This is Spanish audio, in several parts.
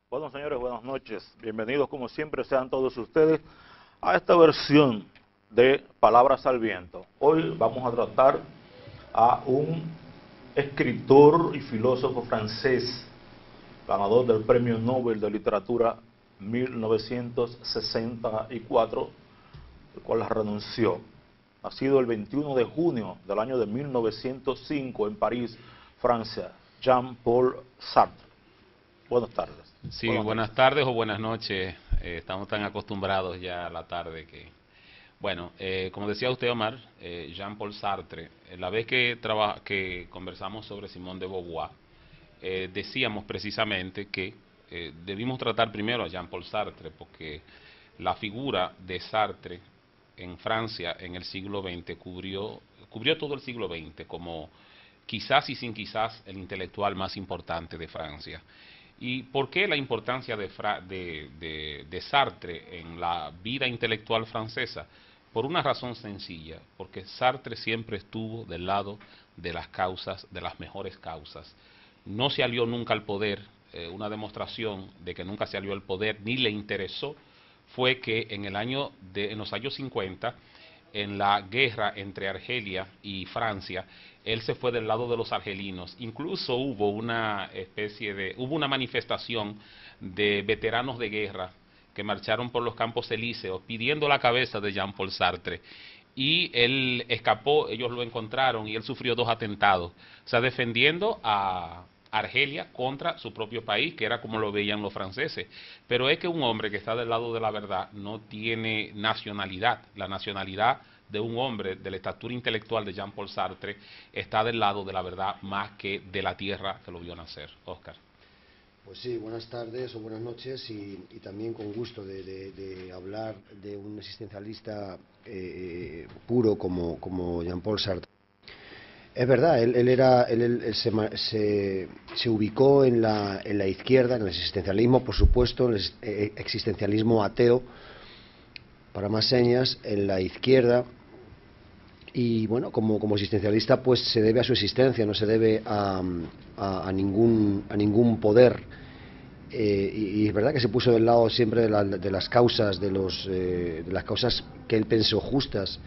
Bueno, señores, buenas noches. Bienvenidos, como siempre, sean todos ustedes a esta versión de Palabras al Viento. Hoy vamos a tratar a un escritor y filósofo francés, ganador del Premio Nobel de Literatura 1964, el cual renunció. Nacido el 21 de junio del año de 1905 en París, Francia, Jean-Paul Sartre. Buenas tardes. Sí, buenas tardes o buenas noches. Estamos tan acostumbrados ya a la tarde que... Bueno, como decía usted, Omar, Jean-Paul Sartre, la vez que conversamos sobre Simone de Beauvoir, decíamos precisamente que debimos tratar primero a Jean-Paul Sartre, porque la figura de Sartre en Francia en el siglo XX cubrió todo el siglo XX como quizás y sin quizás el intelectual más importante de Francia. ¿Y por qué la importancia de Sartre en la vida intelectual francesa? Por una razón sencilla, porque Sartre siempre estuvo del lado de las causas, de las mejores causas. No se alió nunca al poder, una demostración de que nunca se alió al poder ni le interesó fue que en los años 50, en la guerra entre Argelia y Francia, él se fue del lado de los argelinos. Incluso hubo una manifestación de veteranos de guerra que marcharon por los Campos Elíseos pidiendo la cabeza de Jean-Paul Sartre. Y él escapó, ellos lo encontraron y él sufrió 2 atentados. O sea, defendiendo a Argelia contra su propio país, que era como lo veían los franceses. Pero es que un hombre que está del lado de la verdad no tiene nacionalidad. La nacionalidad de un hombre de la estatura intelectual de Jean-Paul Sartre está del lado de la verdad más que de la tierra que lo vio nacer. Oscar. Pues sí, buenas tardes o buenas noches y también con gusto de hablar de un existencialista puro como Jean-Paul Sartre. Es verdad, él se ubicó en la izquierda, en el existencialismo, por supuesto, en el existencialismo ateo, para más señas, en la izquierda. Y bueno, como existencialista, pues se debe a su existencia, no se debe a ningún poder. Y es verdad que se puso del lado siempre de las causas, de las causas que él pensó justas.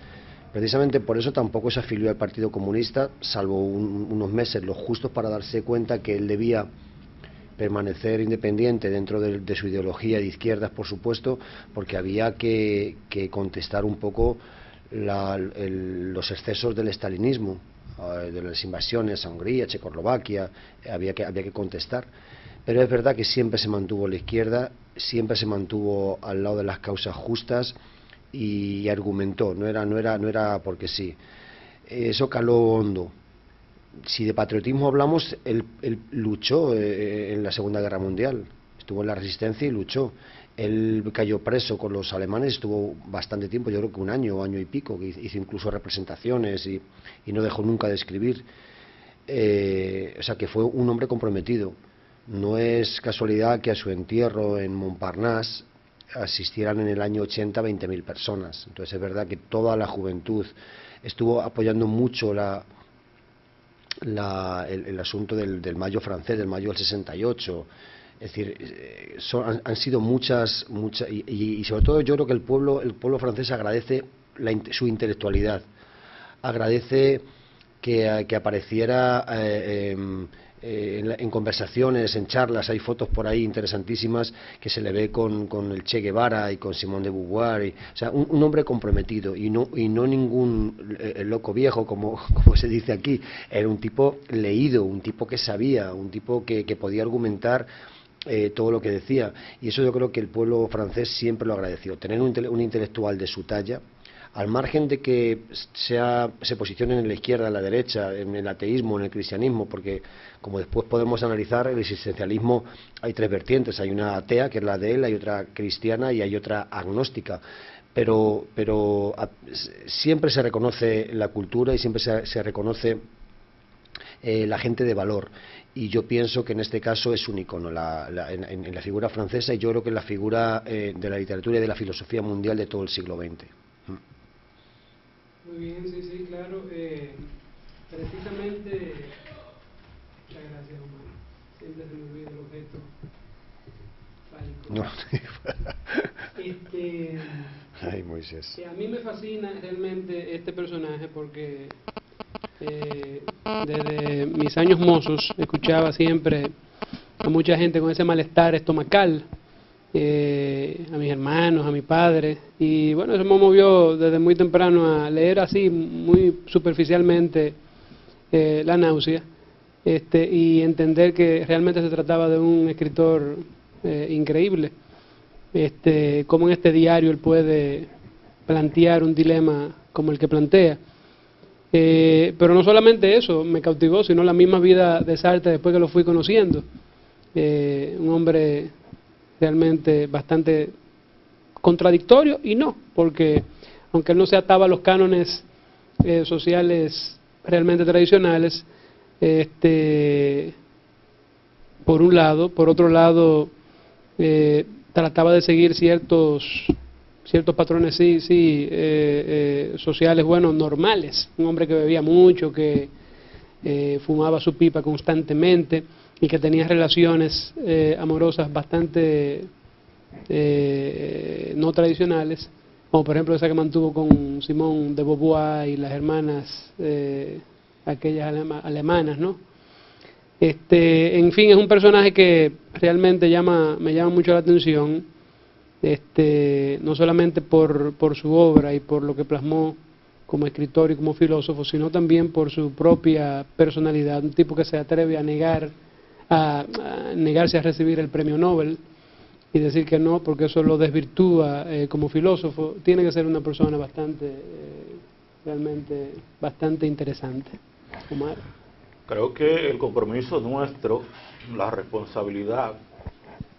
Precisamente por eso tampoco se afilió al Partido Comunista, salvo unos meses los justos para darse cuenta que él debía permanecer independiente dentro de su ideología de izquierdas, por supuesto, porque había que contestar un poco los excesos del estalinismo, de las invasiones a Hungría, Checoslovaquia, había que contestar. Pero es verdad que siempre se mantuvo a la izquierda, siempre se mantuvo al lado de las causas justas y argumentó, no era porque sí. Eso caló hondo. Si de patriotismo hablamos, él luchó en la Segunda Guerra Mundial, estuvo en la resistencia y luchó. Él cayó preso con los alemanes, estuvo bastante tiempo, yo creo que un año o año y pico, que hizo incluso representaciones y no dejó nunca de escribir. O sea que fue un hombre comprometido. No es casualidad que a su entierro en Montparnasse asistieran en el año 80 20.000 personas. Entonces es verdad que toda la juventud estuvo apoyando mucho el asunto del Mayo francés, del Mayo del 68. Es decir, han sido muchas y sobre todo yo creo que el pueblo francés agradece su intelectualidad, agradece que apareciera en conversaciones, en charlas. Hay fotos por ahí interesantísimas que se le ve con el Che Guevara y con Simone de Beauvoir, o sea, un hombre comprometido y no ningún loco viejo como se dice aquí. Era un tipo leído, un tipo que sabía, un tipo que podía argumentar todo lo que decía, y eso yo creo que el pueblo francés siempre lo agradeció, tener un intelectual de su talla, al margen de que se posicionen en la izquierda, en la derecha, en el ateísmo, en el cristianismo, porque como después podemos analizar, el existencialismo hay 3 vertientes, hay una atea, que es la de él, hay otra cristiana y hay otra agnóstica. Pero siempre se reconoce la cultura y siempre se reconoce la gente de valor, y yo pienso que en este caso es un icono en la figura francesa, y yo creo que en la figura de la literatura y de la filosofía mundial de todo el siglo XX. Muy bien, sí, claro. Precisamente, muchas gracias, Omar. Siempre se me olvida el objeto. No. Ay, Moisés. A mí me fascina realmente este personaje porque desde mis años mozos escuchaba siempre a mucha gente con ese malestar estomacal, a mis hermanos, a mi padre, y bueno, eso me movió desde muy temprano a leer así muy superficialmente la náusea, y entender que realmente se trataba de un escritor increíble, cómo en este diario él puede plantear un dilema como el que plantea. Pero no solamente eso me cautivó, sino la misma vida de Sartre después que lo fui conociendo. Un hombre realmente bastante contradictorio y no, porque aunque él no se ataba a los cánones sociales realmente tradicionales, por un lado, por otro lado, trataba de seguir ciertos patrones sociales, bueno, normales. Un hombre que bebía mucho, que fumaba su pipa constantemente y que tenía relaciones amorosas bastante no tradicionales, como por ejemplo esa que mantuvo con Simone de Beauvoir y las hermanas aquellas alemanas, ¿no? En fin, es un personaje que realmente me llama mucho la atención, no solamente por su obra y por lo que plasmó como escritor y como filósofo, sino también por su propia personalidad, un tipo que se atreve a negarse a recibir el premio Nobel y decir que no, porque eso lo desvirtúa como filósofo. Tiene que ser una persona realmente bastante interesante. Omar. Creo que el compromiso nuestro, la responsabilidad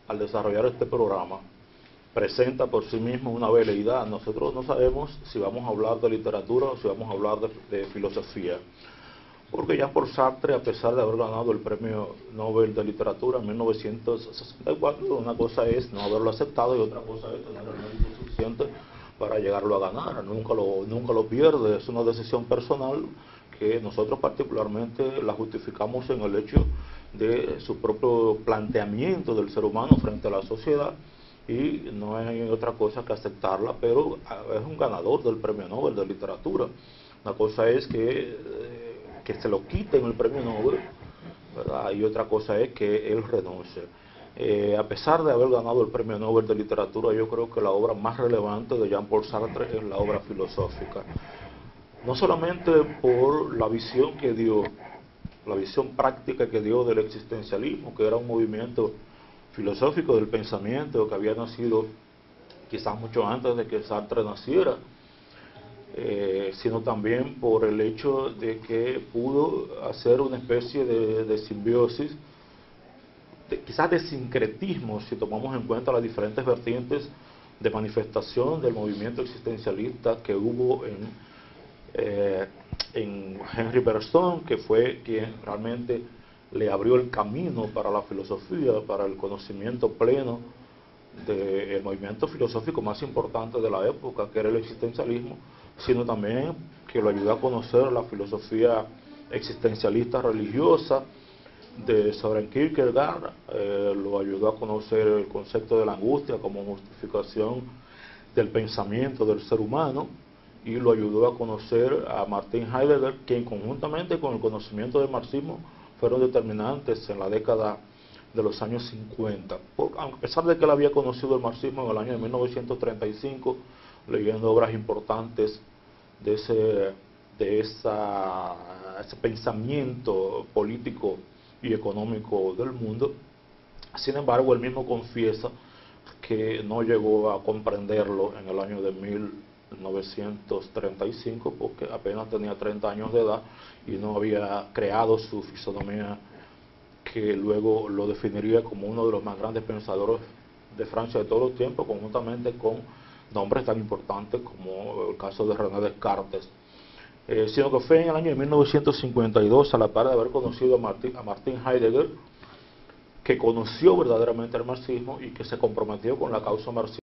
al desarrollar este programa, presenta por sí mismo una veleidad. Nosotros no sabemos si vamos a hablar de literatura o si vamos a hablar de filosofía, porque Jean-Paul Sartre, a pesar de haber ganado el premio Nobel de Literatura en 1964, una cosa es no haberlo aceptado y otra cosa es tener el mérito suficiente para llegarlo a ganar. Nunca lo pierde, es una decisión personal que nosotros particularmente la justificamos en el hecho de su propio planteamiento del ser humano frente a la sociedad, y no hay otra cosa que aceptarla, pero es un ganador del premio Nobel de Literatura. Una cosa es que se lo quiten el premio Nobel, ¿verdad? Y otra cosa es que él renuncie. A pesar de haber ganado el premio Nobel de Literatura, yo creo que la obra más relevante de Jean-Paul Sartre es la obra filosófica. No solamente por la visión que dio, la visión práctica que dio del existencialismo, que era un movimiento filosófico del pensamiento que había nacido quizás mucho antes de que Sartre naciera, sino también por el hecho de que pudo hacer una especie de simbiosis, quizás de sincretismo, si tomamos en cuenta las diferentes vertientes de manifestación del movimiento existencialista que hubo en Henri Bergson, que fue quien realmente le abrió el camino para la filosofía, para el conocimiento pleno del movimiento filosófico más importante de la época, que era el existencialismo, sino también que lo ayudó a conocer la filosofía existencialista religiosa de Søren Kierkegaard, lo ayudó a conocer el concepto de la angustia como justificación del pensamiento del ser humano, y lo ayudó a conocer a Martin Heidegger, quien conjuntamente con el conocimiento del marxismo fueron determinantes en la década de los años 50. A pesar de que él había conocido el marxismo en el año de 1935, leyendo obras importantes de ese pensamiento político y económico del mundo, sin embargo, él mismo confiesa que no llegó a comprenderlo en el año de 1935, porque apenas tenía 30 años de edad y no había creado su fisonomía que luego lo definiría como uno de los más grandes pensadores de Francia de todos los tiempos, conjuntamente con nombres tan importantes como el caso de René Descartes. Sino que fue en el año de 1952, a la par de haber conocido a Martin Heidegger, que conoció verdaderamente el marxismo y que se comprometió con la causa marxista.